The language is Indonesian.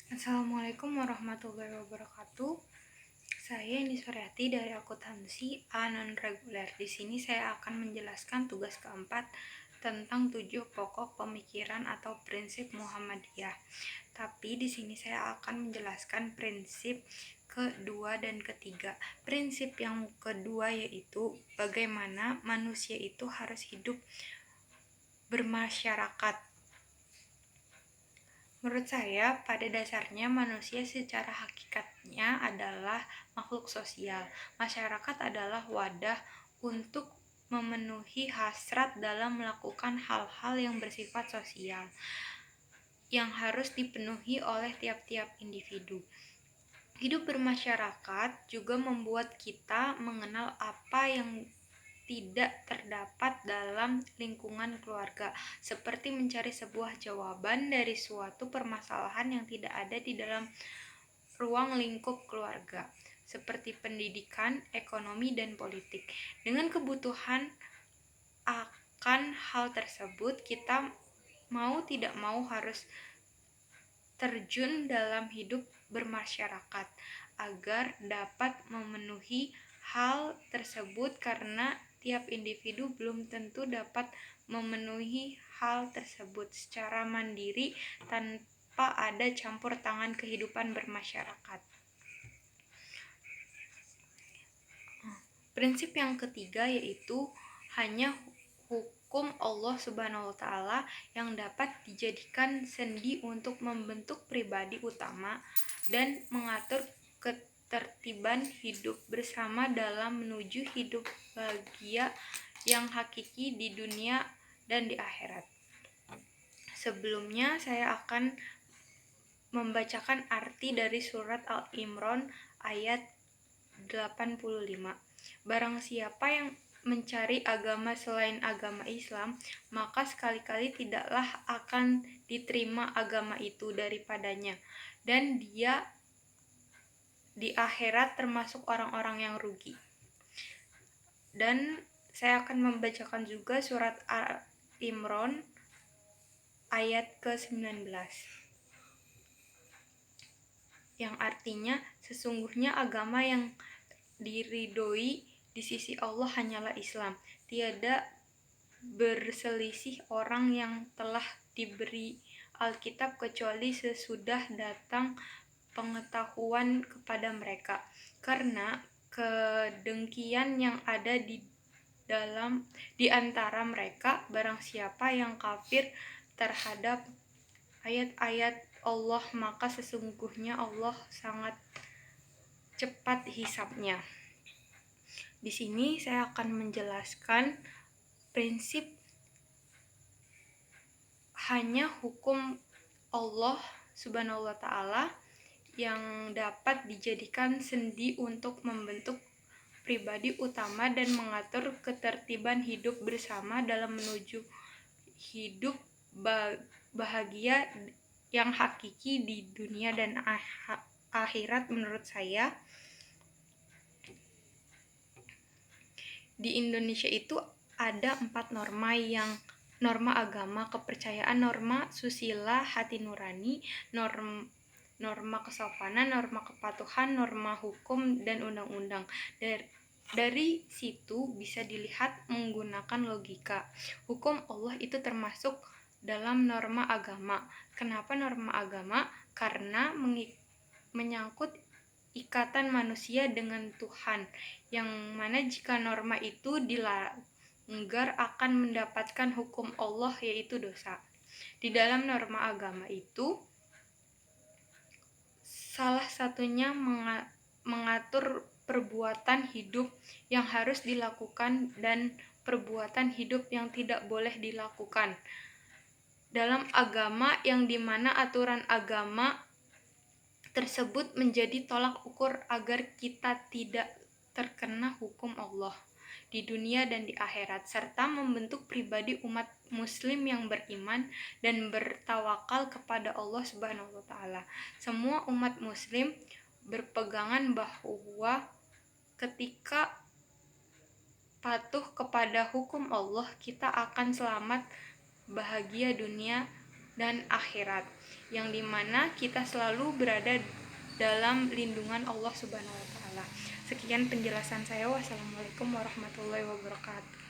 Assalamualaikum warahmatullahi wabarakatuh. Saya Indi Suryati dari akuntansi A non reguler. Di sini saya akan menjelaskan tugas keempat tentang 7 pokok pemikiran atau prinsip Muhammadiyah. Tapi di sini saya akan menjelaskan prinsip kedua dan ketiga. Prinsip yang kedua yaitu bagaimana manusia itu harus hidup bermasyarakat. Menurut saya, pada dasarnya manusia secara hakikatnya adalah makhluk sosial. Masyarakat adalah wadah untuk memenuhi hasrat dalam melakukan hal-hal yang bersifat sosial yang harus dipenuhi oleh tiap-tiap individu. Hidup bermasyarakat juga membuat kita mengenal apa yang tidak terdapat dalam lingkungan keluarga, seperti mencari sebuah jawaban dari suatu permasalahan yang tidak ada di dalam ruang lingkup keluarga, seperti pendidikan, ekonomi, dan politik. Dengan kebutuhan akan hal tersebut, kita mau tidak mau harus terjun dalam hidup bermasyarakat agar dapat memenuhi hal tersebut, karena tiap individu belum tentu dapat memenuhi hal tersebut secara mandiri tanpa ada campur tangan kehidupan bermasyarakat. Prinsip yang ketiga yaitu hanya hukum Allah Subhanahu wa Ta'ala yang dapat dijadikan sendi untuk membentuk pribadi utama dan mengatur ketertiban hidup bersama dalam menuju hidup bahagia yang hakiki di dunia dan di akhirat. Sebelumnya saya akan membacakan arti dari surat Al-Imran ayat 85. Barang siapa yang mencari agama selain agama Islam, maka sekali-kali tidaklah akan diterima agama itu daripadanya, dan dia di akhirat termasuk orang-orang yang rugi. Dan saya akan membacakan juga surat Al-Imran ayat ke-19 yang artinya, sesungguhnya agama yang diridhoi di sisi Allah hanyalah Islam. Tiada berselisih orang yang telah diberi Alkitab kecuali sesudah datang pengetahuan kepada mereka, karena kedengkian yang ada di antara mereka. Barang siapa yang kafir terhadap ayat-ayat Allah, maka sesungguhnya Allah sangat cepat hisabnya. Di sini saya akan menjelaskan prinsip hanya hukum Allah Subhanahu wa Ta'ala yang dapat dijadikan sendi untuk membentuk pribadi utama dan mengatur ketertiban hidup bersama dalam menuju hidup bahagia yang hakiki di dunia dan akhirat. Menurut saya, di Indonesia itu ada 4 norma agama, kepercayaan, norma susila hati nurani, norma kesopanan, norma kepatuhan, norma hukum, dan undang-undang. Dari situ bisa dilihat menggunakan logika. Hukum Allah itu termasuk dalam norma agama. Kenapa norma agama? Karena menyangkut ikatan manusia dengan Tuhan, yang mana jika norma itu dilanggar akan mendapatkan hukum Allah, yaitu dosa. Di dalam norma agama itu salah satunya mengatur perbuatan hidup yang harus dilakukan dan perbuatan hidup yang tidak boleh dilakukan dalam agama, yang dimana aturan agama tersebut menjadi tolak ukur agar kita tidak terkena hukum Allah di dunia dan di akhirat, serta membentuk pribadi umat muslim yang beriman dan bertawakal kepada Allah Subhanahu wa Ta'ala. Semua umat muslim berpegangan bahwa ketika patuh kepada hukum Allah, kita akan selamat bahagia dunia dan akhirat. yang dimana kita selalu berada dalam lindungan Allah Subhanahu wa Ta'ala. Sekian penjelasan saya. Wassalamualaikum warahmatullahi wabarakatuh.